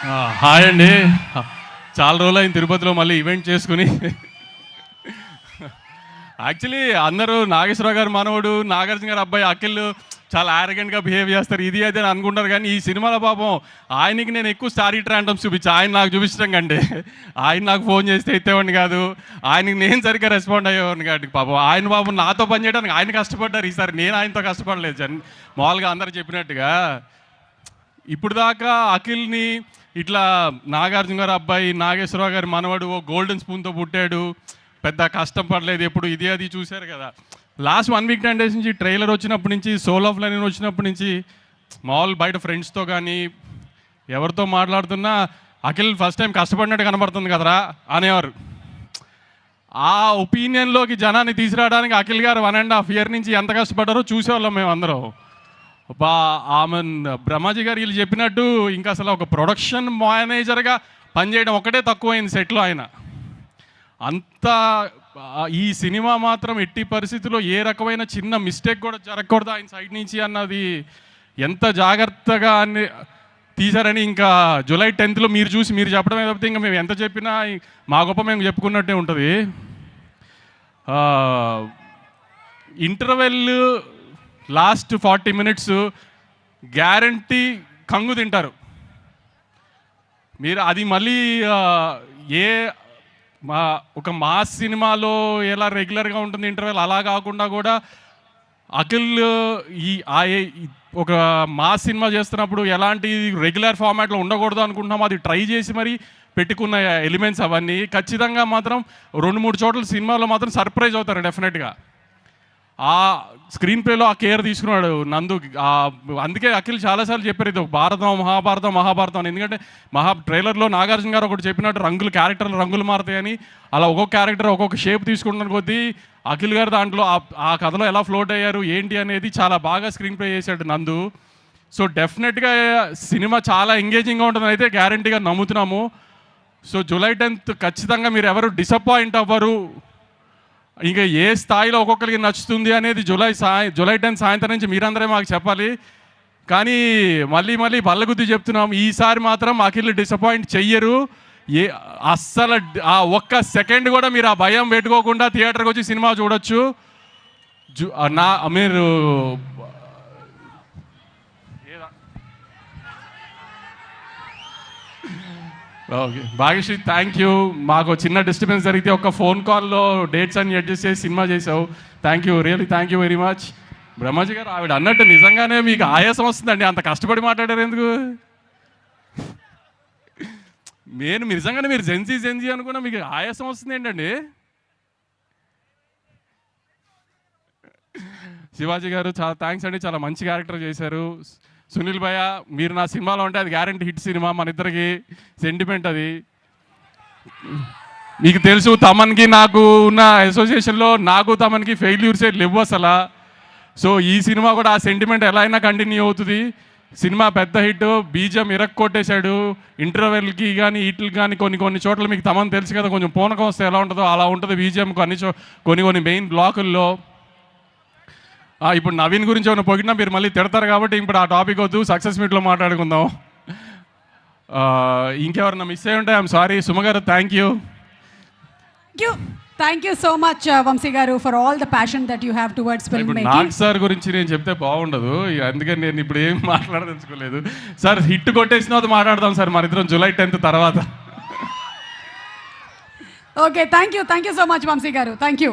Hi అండి. చాలా రోజులు అయింది తిరుపతిలో మళ్ళీ ఈవెంట్ చేసుకుని. యాక్చువల్లీ అందరూ నాగేశ్వరరావు గారు మనవడు, నాగార్జున గారు అబ్బాయి అఖిల్ చాలా ఆరగెంట్గా బిహేవ్ చేస్తారు, ఇది అది అని అనుకుంటారు. కానీ ఈ సినిమాలో పాపం ఆయనకి నేను ఎక్కువ స్టార్ హిట్ ర్యాండమ్స్ చూపించి ఆయన నాకు చూపించడం కంటే ఆయన నాకు ఫోన్ చేస్తే ఎత్తేవాడిని కాదు, ఆయనకి నేను సరిగ్గా రెస్పాండ్ అయ్యేవాడిని కాదు. పాపం నాతో పని చేయడానికి ఆయన కష్టపడ్డారు, ఈసారి నేను ఆయనతో కష్టపడలేదు. మామూలుగా అందరు చెప్పినట్టుగా ఇప్పుడు దాకా అఖిల్ని ఇట్లా నాగార్జున గారు అబ్బాయి, నాగేశ్వరరావు గారి మనవడు, ఓ గోల్డెన్ స్పూన్తో పుట్టాడు, పెద్ద కష్టం పడలేదు, ఎప్పుడు ఇది అది చూశారు కదా. లాస్ట్ 1 వీక్ 10 డేస్ నుంచి ట్రైలర్ వచ్చినప్పటి నుంచి, సోల్ ఆఫ్ లైన్ వచ్చినప్పటి నుంచి మామూలు బయట ఫ్రెండ్స్తో కానీ ఎవరితో మాట్లాడుతున్నా అఖిల్ ఫస్ట్ టైం కష్టపడినట్టు కనబడుతుంది కదరా అనేవారు. ఆ ఒపీనియన్లోకి జనాన్ని తీసుకురావడానికి అఖిల్ గారు 1.5 year నుంచి ఎంత కష్టపడ్డారో చూసేవాళ్ళం మేము అందరం. ఆమె బ్రహ్మాజీ గారు వీళ్ళు చెప్పినట్టు ఇంకా అసలు ఒక ప్రొడక్షన్ మేనేజర్గా పనిచేయడం ఒకటే తక్కువైంది సెట్లో. ఆయన అంత ఈ సినిమా మాత్రం ఎట్టి పరిస్థితుల్లో ఏ రకమైన చిన్న మిస్టేక్ కూడా జరగకూడదు ఆయన సైడ్ నుంచి అన్నది ఎంత జాగ్రత్తగా అన్ని తీశారని ఇంకా జూలై 10th మీరు చూసి మీరు చెప్పడమే తప్పితే ఇంకా మేము ఎంత చెప్పినా మా గొప్ప మేము చెప్పుకున్నట్టే ఉంటుంది. ఇంటర్వెల్ లాస్ట్ 40 minutes గ్యారంటీ కంగు తింటారు మీరు. అది మళ్ళీ ఒక మాస్ సినిమాలో ఎలా రెగ్యులర్గా ఉంటుంది ఇంటర్వెల్, అలా కాకుండా కూడా అఖిల్ ఒక మాస్ సినిమా చేస్తున్నప్పుడు ఎలాంటి రెగ్యులర్ ఫార్మాట్లో ఉండకూడదు అనుకుంటున్నాము, అది ట్రై చేసి మరి పెట్టుకున్న ఎలిమెంట్స్ అవన్నీ ఖచ్చితంగా మాత్రం 2-3 చోట్ల సినిమాలో మాత్రం సర్ప్రైజ్ అవుతారు డెఫినెట్గా. ఆ స్క్రీన్ ప్లేలో ఆ కేర్ తీసుకున్నాడు నందు. అందుకే అఖిల్ చాలాసార్లు చెప్పారు ఇది భారతం మహాభారతం అని. ఎందుకంటే ట్రైలర్లో నాగార్జున గారు ఒకటి చెప్పినట్టు క్యారెక్టర్లు రంగులు మారుతాయని, అలా ఒక్కొక్క క్యారెక్టర్ ఒక్కొక్క షేప్ తీసుకుంటున్న కొద్దీ అఖిల్ గారు దాంట్లో ఆ కథలో ఎలా ఫ్లోట్ అయ్యారు ఏంటి అనేది చాలా బాగా స్క్రీన్ ప్లే చేశాడు నందు. సో డెఫినెట్గా సినిమా చాలా ఎంగేజింగ్గా ఉంటుందని అయితే గ్యారంటీగా నమ్ముతున్నాము. సో జూలై 10th ఖచ్చితంగా మీరు ఎవరు డిసప్పాయింట్ అవ్వరు. ఇంకా ఏ స్థాయిలో ఒక్కొక్కరికి నచ్చుతుంది అనేది జూలై 10 సాయంత్రం నుంచి మీరందరే మాకు చెప్పాలి. కానీ మళ్ళీ బల్లగుద్ది చెప్తున్నాం, ఈసారి మాత్రం అఖిల్ డిసప్పాయింట్ చెయ్యరు. అస్సలు ఆ ఒక్క సెకండ్ కూడా మీరు ఆ భయం పెట్టుకోకుండా థియేటర్కి వచ్చి సినిమా చూడొచ్చు. మీరు ఓకే భాగ్యశ్రీ, థ్యాంక్ యూ. మాకు చిన్న డిస్టర్బెన్స్ జరిగితే ఒక ఫోన్ కాల్లో డేట్స్ అన్ని అడ్జస్ట్ చేసి సినిమా చేసావు. Thank you, really thank you very much. Brahmaji గారు ఆవిడ అన్నట్టు నిజంగానే మీకు ఆయాసం వస్తుందండి, అంత కష్టపడి మాట్లాడారు ఎందుకు? మీరు నిజంగానే మీరు జెన్జీ అనుకున్నా మీకు ఆయాసం వస్తుంది ఏంటండి? శివాజీ గారు చాలా థ్యాంక్స్ అండి, చాలా మంచి క్యారెక్టర్ చేశారు. సునీల్ భయ్య మీరు నా సినిమాలో ఉంటే అది గ్యారంటీ హిట్ సినిమా, మన ఇద్దరికి సెంటిమెంట్ అది. మీకు తెలుసు తమన్కి నాకు ఉన్న అసోసియేషన్లో నాకు తమన్కి ఫెయిల్యూర్సే లేవు అసలు. సో ఈ సినిమా కూడా ఆ సెంటిమెంట్ ఎలా అయినా కంటిన్యూ అవుతుంది. సినిమా పెద్ద హిట్, బీజం కొట్టేశాడు. ఇంటర్వెల్కి కానీ వీటికి కానీ కొన్ని చోట్ల మీకు తమన్ తెలుసు కదా, కొంచెం పూనకం వస్తే ఎలా ఉంటుందో అలా ఉంటుంది బీజం కొన్ని మెయిన్ బ్లాకుల్లో. ఇప్పుడు నవీన్ గురించి ఏమైనా పొగిడినా మీరు మళ్ళీ తిడతారు కాబట్టి ఇప్పుడు ఆ టాపిక్ వద్దు, సక్సెస్ మీట్లో మాట్లాడుకుందాం. ఇంకెవరన్నా మిస్ అయ్యి ఉంటే ఐఎమ్ సారీ. సుమగారు thank you. Thank you so much Vamsi garu for all the passion that you have towards film making. Nag sir గురించి నేను చెప్తే బాగుండదు, అందుకని నేను ఇప్పుడు ఏం మాట్లాడదలుచుకోలేదు. సార్ హిట్ కొట్టేసిన తర్వాత మాట్లాడదాం సార్ మన ఇద్దరం జూలై 10th తర్వాత. Okay, thank you so much Vamsi గారు, థ్యాంక్ యూ.